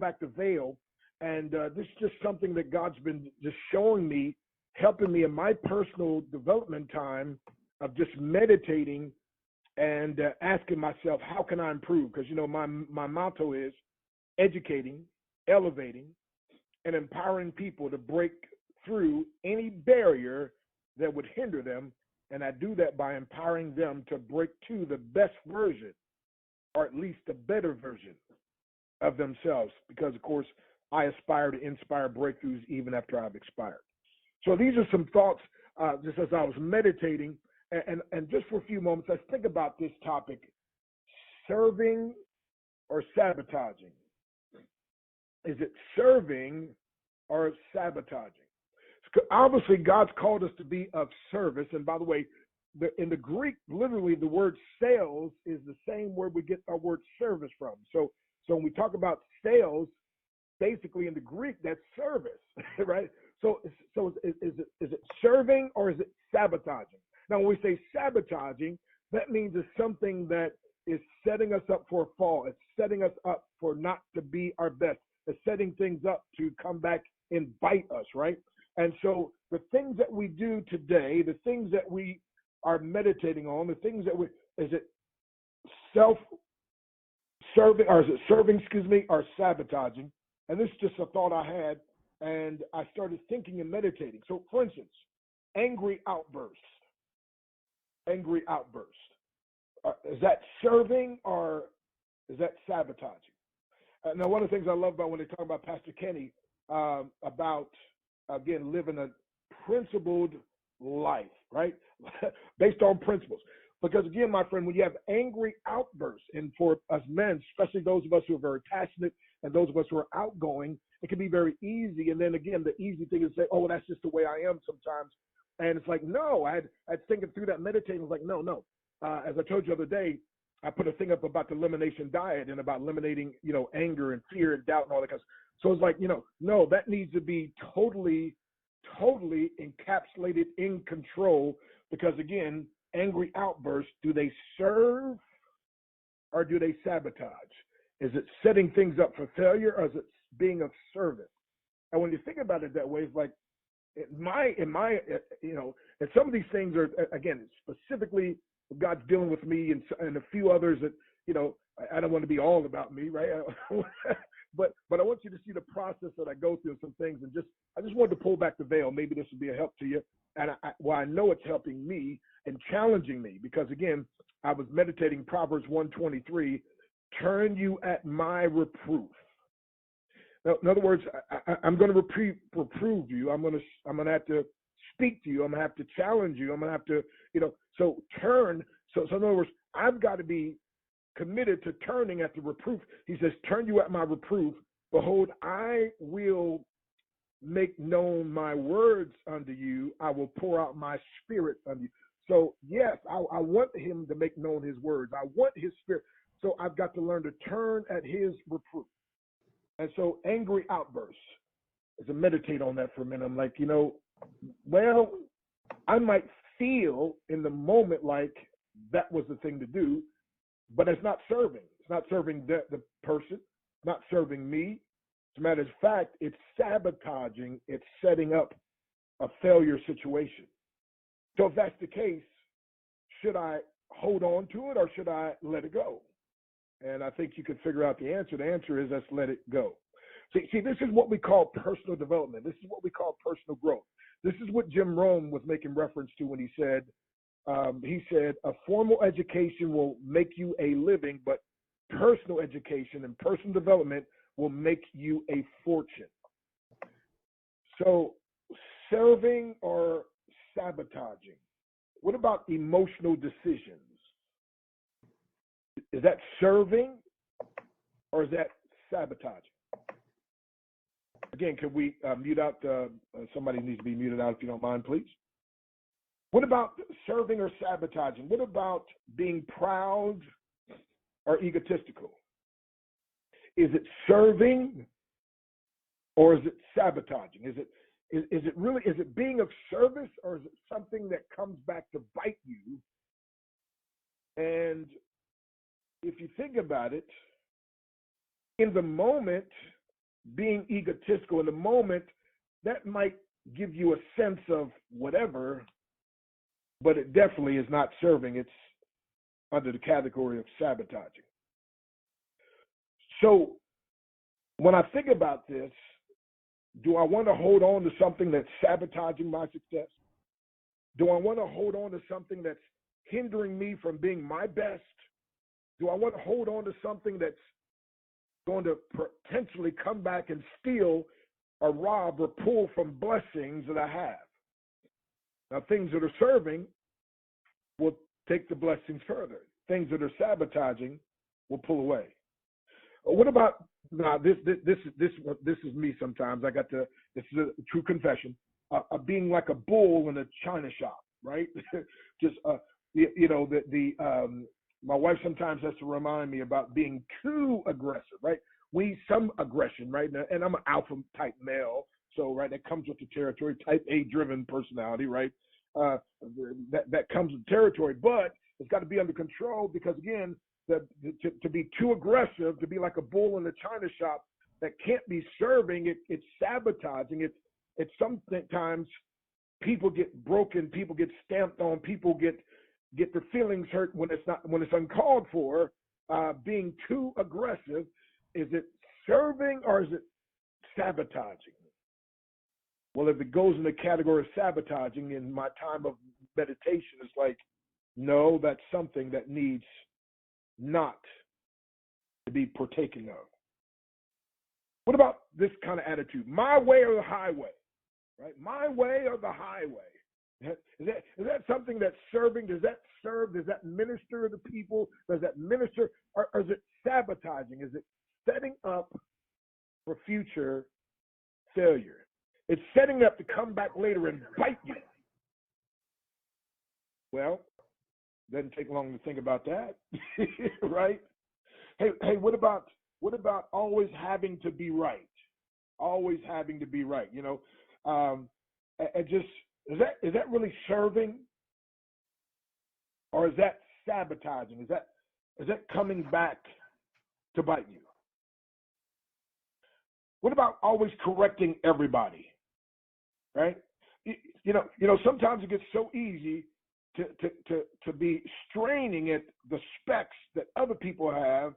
back the veil, and this is just something that God's been just showing me, helping me in my personal development time of just meditating and asking myself, how can I improve? Because, my motto is educating, elevating, and empowering people to break through any barrier that would hinder them. And I do that by empowering them to break to the best version, or at least a better version of themselves. Because, of course, I aspire to inspire breakthroughs even after I've expired. So these are some thoughts just as I was meditating. And just for a few moments, let's think about this topic: serving or sabotaging. Is it serving or sabotaging? Obviously, God's called us to be of service. And by the way, in the Greek, literally, the word sales is the same word we get our word service from. So when we talk about sales, basically in the Greek, that's service, right? So is it serving or is it sabotaging? Now, when we say sabotaging, that means it's something that is setting us up for a fall. It's setting us up for not to be our best. It's setting things up to come back and bite us, right? And so the things that we do today, the things that we are meditating on, the things that is it self-serving, or is it serving, or sabotaging? And this is just a thought I had, and I started thinking and meditating. So, for instance, angry outbursts. Angry outbursts. Is that serving or is that sabotaging? Now, one of the things I love about when they talk about Pastor Kenny, about, again, living a principled life, right? Based on principles. Because, again, my friend, when you have angry outbursts, and for us men, especially those of us who are very passionate and those of us who are outgoing, it can be very easy. And then, again, the easy thing is to say, oh, that's just the way I am sometimes. And it's like, no, I had thinking through that, meditating, I was like, no. As I told you the other day, I put a thing up about the elimination diet and about eliminating, anger and fear and doubt and all that kind of stuff. So it's like, no, that needs to be totally encapsulated in control, because, again, angry outbursts, do they serve or do they sabotage? Is it setting things up for failure, or is it being of service? And when you think about it that way, it's like, and some of these things are, again, specifically God's dealing with me and a few others that, I don't want to be all about me, right? But I want you to see the process that I go through, some things, and I just wanted to pull back the veil. Maybe this will be a help to you. And I know it's helping me and challenging me, because, again, I was meditating Proverbs 1:23, turn you at my reproof. Now, in other words, I'm going to reprove you. I'm going to have to speak to you. I'm going to have to challenge you. I'm going to have to, so turn. So in other words, I've got to be committed to turning at the reproof. He says, turn you at my reproof. Behold, I will make known my words unto you. I will pour out my spirit unto you. So, yes, I want him to make known his words. I want his spirit. So I've got to learn to turn at his reproof. And so angry outbursts, as I meditate on that for a minute, I'm like, well, I might feel in the moment like that was the thing to do, but it's not serving. It's not serving the person, not serving me. As a matter of fact, it's sabotaging. It's setting up a failure situation. So if that's the case, should I hold on to it or should I let it go? And I think you can figure out the answer. The answer is, let's let it go. See, this is what we call personal development. This is what we call personal growth. This is what Jim Rome was making reference to when he said, a formal education will make you a living, but personal education and personal development will make you a fortune. So serving or sabotaging? What about emotional decisions? Is that serving or is that sabotaging? Again, could we mute out? Somebody needs to be muted out if you don't mind, please. What about serving or sabotaging? What about being proud or egotistical? Is it serving or is it sabotaging? Is it being of service, or is it something that comes back to bite you? And if you think about it, in the moment, being egotistical in the moment, that might give you a sense of whatever, but it definitely is not serving. It's under the category of sabotaging. So when I think about this, do I want to hold on to something that's sabotaging my success? Do I want to hold on to something that's hindering me from being my best? Do I want to hold on to something that's going to potentially come back and steal or rob or pull from blessings that I have? Now, things that are serving will take the blessings further. Things that are sabotaging will pull away. What about now? This is me. Sometimes I got to. This is a true confession. Being like a bull in a china shop, right? Just my wife sometimes has to remind me about being too aggressive, right? We some aggression, right? And I'm an alpha type male, so right, that comes with the territory. Type A driven personality, right? That comes with territory, but it's got to be under control because again, to be too aggressive, to be like a bull in the china shop, that can't be serving. It's sabotaging. It's sometimes people get broken, people get stamped on, people get their feelings hurt when it's uncalled for. Being too aggressive, is it serving or is it sabotaging? Well, if it goes in the category of sabotaging, in my time of meditation, it's like, no, that's something that needs not to be partaken of. What about this kind of attitude? My way or the highway, right? My way or the highway. Is that something that's serving? Does that serve? Does that minister to people? Does that minister? Or is it sabotaging? Is it setting up for future failure? It's setting up to come back later and bite you. Well, doesn't take long to think about that, right? Hey, what about always having to be right? Always having to be right. And just is that really serving, or is that sabotaging? Is that coming back to bite you? What about always correcting everybody? Right? Sometimes it gets so easy to be straining at the specks that other people have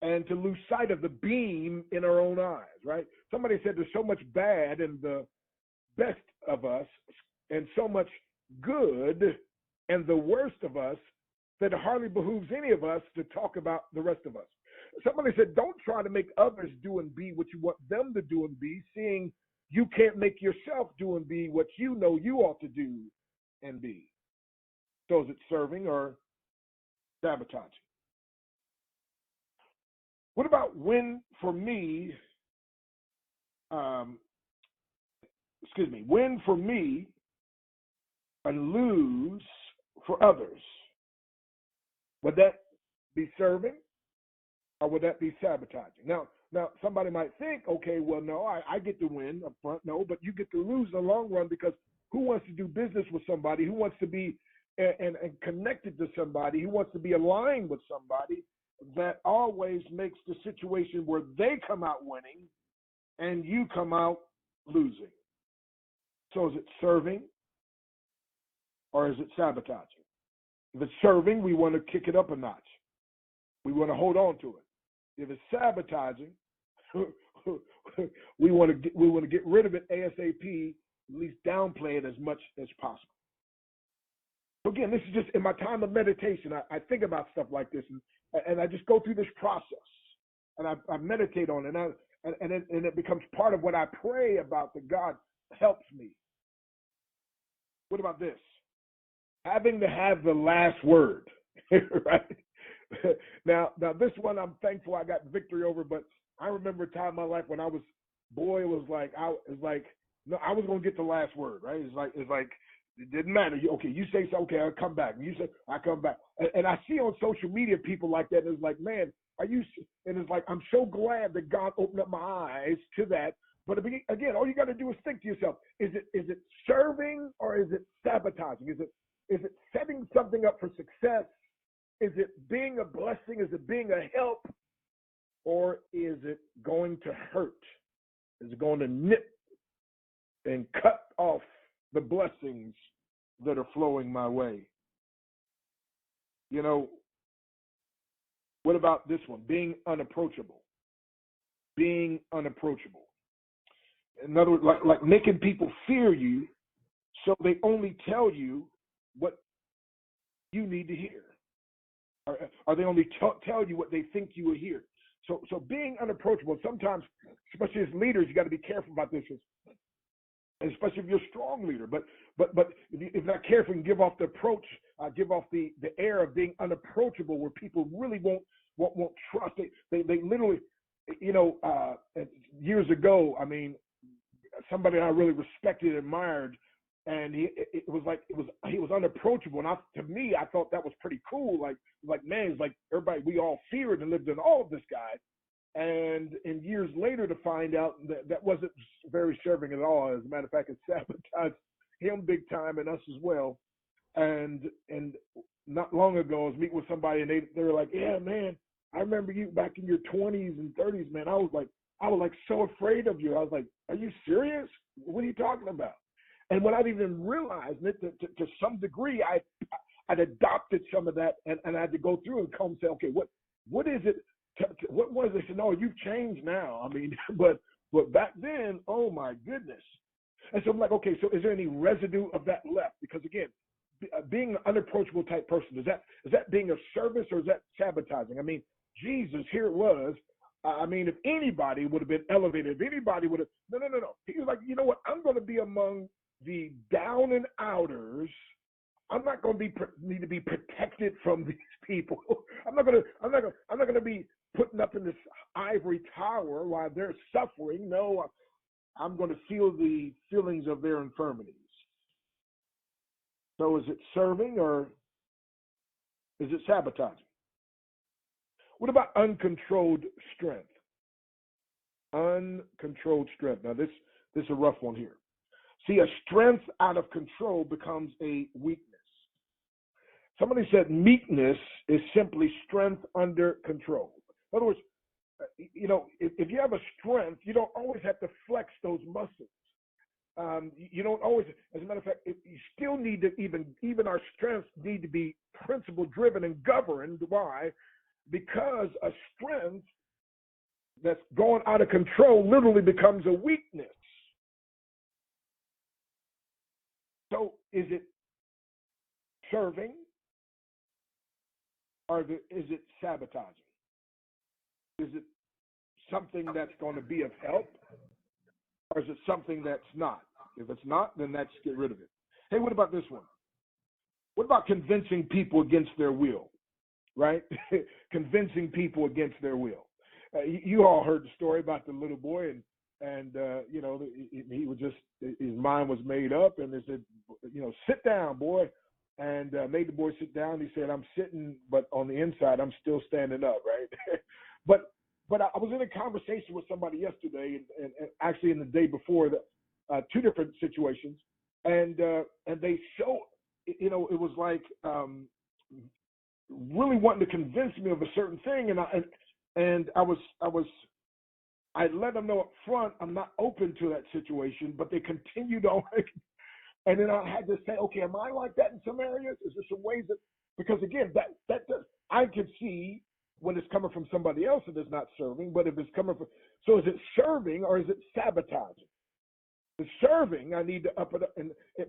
and to lose sight of the beam in our own eyes, right? Somebody said there's so much bad in the best of us and so much good in the worst of us that it hardly behooves any of us to talk about the rest of us. Somebody said, don't try to make others do and be what you want them to do and be, seeing you can't make yourself do and be what you know you ought to do and be. So is it serving or sabotaging? What about win for me? Win for me and lose for others. Would that be serving or would that be sabotaging? Now somebody might think, okay, well, no, I get to win up front. No, but you get to lose in the long run because who wants to do business with somebody? Who wants to be and connected to somebody? Who wants to be aligned with somebody that always makes the situation where they come out winning and you come out losing? So is it serving or is it sabotaging? If it's serving, we want to kick it up a notch. We want to hold on to it. If it's sabotaging, we want to get rid of it ASAP, at least downplay it as much as possible. So again, this is just in my time of meditation. I think about stuff like this, and I just go through this process, and I meditate on it, and it becomes part of what I pray about, that God helps me. What about this? Having to have the last word, right? Now this one I'm thankful I got victory over, but I remember a time in my life when I was it was like I was gonna get the last word, right? It's like it didn't matter. Okay, you say so, okay, I'll come back. You say I come back, and I see on social media people like that, and it's like, man, and it's like, I'm so glad that God opened up my eyes to that. But again, all you got to do is think to yourself: is it serving or is it sabotaging? Is it setting something up for success? Is it being a blessing? Is it being a help? Or is it going to hurt? going to nip and cut off the blessings that are flowing my way. You know, what about this one? Being unapproachable. Being unapproachable. In other words, like making people fear you, so they only tell you what you need to hear. Or they only tell you what they think you will hear. So being unapproachable, sometimes, especially as leaders, you got to be careful about this, especially if you're a strong leader. But if you're not careful, you can give off the approach, give off the air of being unapproachable, where people really won't trust. They literally, years ago, I mean, somebody I really respected and admired, and he was unapproachable, and to me I thought that was pretty cool. Like man, it's like everybody, we all feared and lived in awe of this guy, and years later to find out that wasn't very serving at all. As a matter of fact, it sabotaged him big time and us as well. And not long ago, I was meeting with somebody, and they were like, "Yeah, man, I remember you back in your 20s and 30s, man. I was like so afraid of you." I was like, "Are you serious? What are you talking about?" And without even realizing it, to some degree, I'd adopted some of that, and I had to go through and come and say, "Okay, what is it? What was it?" They said, "No, you've changed now." I mean, but back then, oh my goodness. And so I'm like, okay, so is there any residue of that left? Because again, being an unapproachable type person, is that being of service, or is that sabotaging? I mean, Jesus, here it was. I mean, if anybody would have been elevated, if anybody would have, no. He was like, you know what? I'm going to be among the down and outers. I'm not going to need to be protected from these people. I'm not going to be putting up in this ivory tower while they're suffering. No, I'm going to feel the feelings of their infirmities. So is it serving, or is it sabotaging? What about uncontrolled strength? Uncontrolled strength. Now this is a rough one here. See, a strength out of control becomes a weakness. Somebody said meekness is simply strength under control. In other words, if you have a strength, you don't always have to flex those muscles. You don't always, as a matter of fact, you still need to, even our strengths need to be principle driven and governed. Why? Because a strength that's going out of control literally becomes a weakness. So is it serving, or is it sabotaging? Is it something that's going to be of help, or is it something that's not? If it's not, then let's get rid of it. Hey, what about this one? What about convincing people against their will, right? Convincing people against their will. You all heard the story about the little boy, and he was just, his mind was made up, and they said, sit down, boy, and made the boy sit down. He said, "I'm sitting, but on the inside, I'm still standing up," right? But I was in a conversation with somebody yesterday, and actually in the day before, two different situations, and they show, it was like really wanting to convince me of a certain thing, and I let them know up front I'm not open to that situation, but they continued on. And then I had to say, okay, am I like that in some areas? Is there some ways that, because again, that does, I could see when it's coming from somebody else that is not serving, but if it's coming from, so is it serving or is it sabotaging? If it's serving, I need to up it up,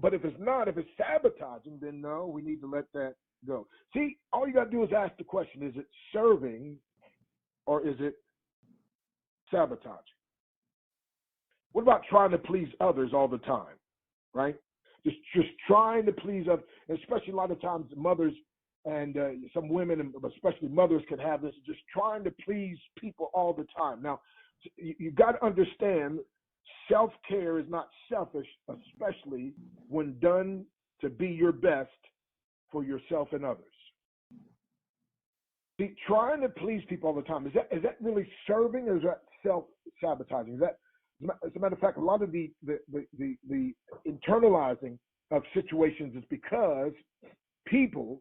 but if it's not, if it's sabotaging, then no, we need to let that go. See, all you got to do is ask the question, is it serving or is it sabotaging? What about trying to please others all the time, right? Just trying to please others, especially a lot of times mothers and some women, and especially mothers, can have this, just trying to please people all the time. Now, you got to understand, self-care is not selfish, especially when done to be your best for yourself and others. See, trying to please people all the time, is that really serving, or is that self-sabotaging? Is that, as a matter of fact, a lot of the internalizing of situations is because people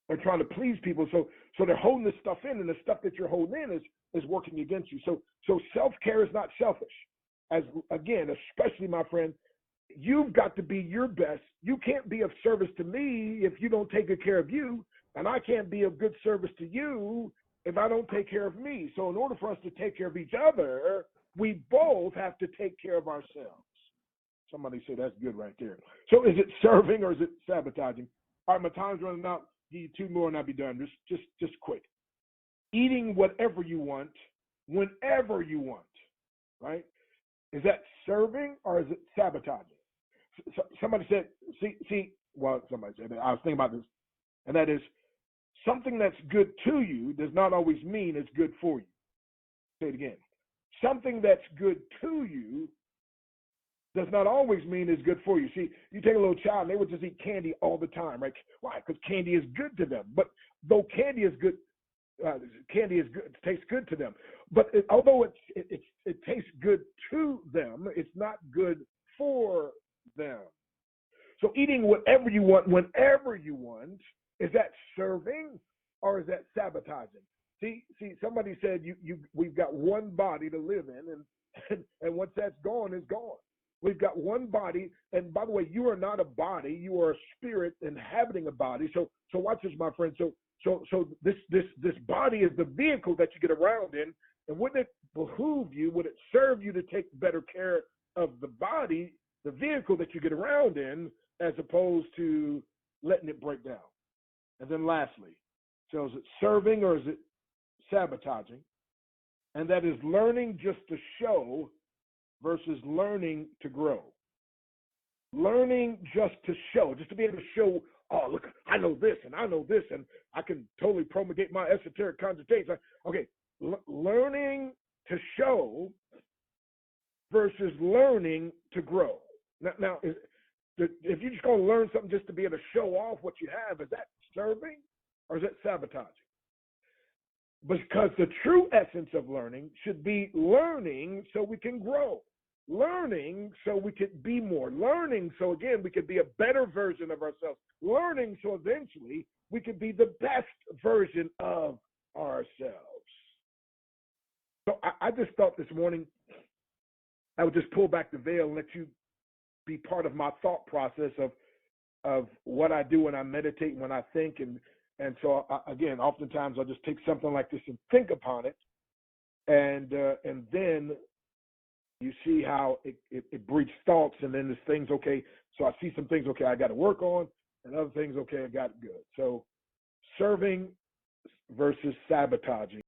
are trying to please people, so they're holding this stuff in, and the stuff that you're holding in is working against you. So self-care is not selfish. as again, especially my friend, you've got to be your best. You can't be of service to me if you don't take good care of you, and I can't be of good service to you if I don't take care of me. So in order for us to take care of each other, we both have to take care of ourselves. Somebody say that's good right there. So is it serving or is it sabotaging? All right, my time's running out. Give you two more and I'll be done. Just quick. Eating whatever you want, whenever you want, right? Is that serving or is it sabotaging? Somebody said, somebody said, I was thinking about this, and that is something that's good to you does not always mean it's good for you. Say it again. Something that's good to you does not always mean it's good for you. See, you take a little child and they would just eat candy all the time, right? Why? Because candy is good to them. But though candy is good, it tastes good to them. But although it tastes good to them, it's not good for them. So eating whatever you want, whenever you want, is that serving or is that sabotaging? See, somebody said we've got one body to live in, and once that's gone, it's gone. We've got one body, and by the way, you are not a body; you are a spirit inhabiting a body. So watch this, my friend. So this body is the vehicle that you get around in, and wouldn't it behoove you? Would it serve you to take better care of the body, the vehicle that you get around in, as opposed to letting it break down? And then lastly, so is it serving or is it sabotaging? And that is learning just to show versus learning to grow. Learning just to show, just to be able to show, oh, look, I know this and I know this, and I can totally promulgate my esoteric consultation. Okay, learning to show versus learning to grow. Now, if you're just going to learn something just to be able to show off what you have, is that serving or is that sabotaging? Because the true essence of learning should be learning so we can grow, learning so we could be more, learning so, again, we could be a better version of ourselves, learning so eventually we could be the best version of ourselves. So I just thought this morning I would just pull back the veil and let you be part of my thought process of what I do when I meditate, when I think, and so again, oftentimes I'll just take something like this and think upon it, and then you see how it breeds thoughts, and then there's things, okay, so I see some things, okay, I got to work on, and other things, okay, I got it good. So serving versus sabotaging.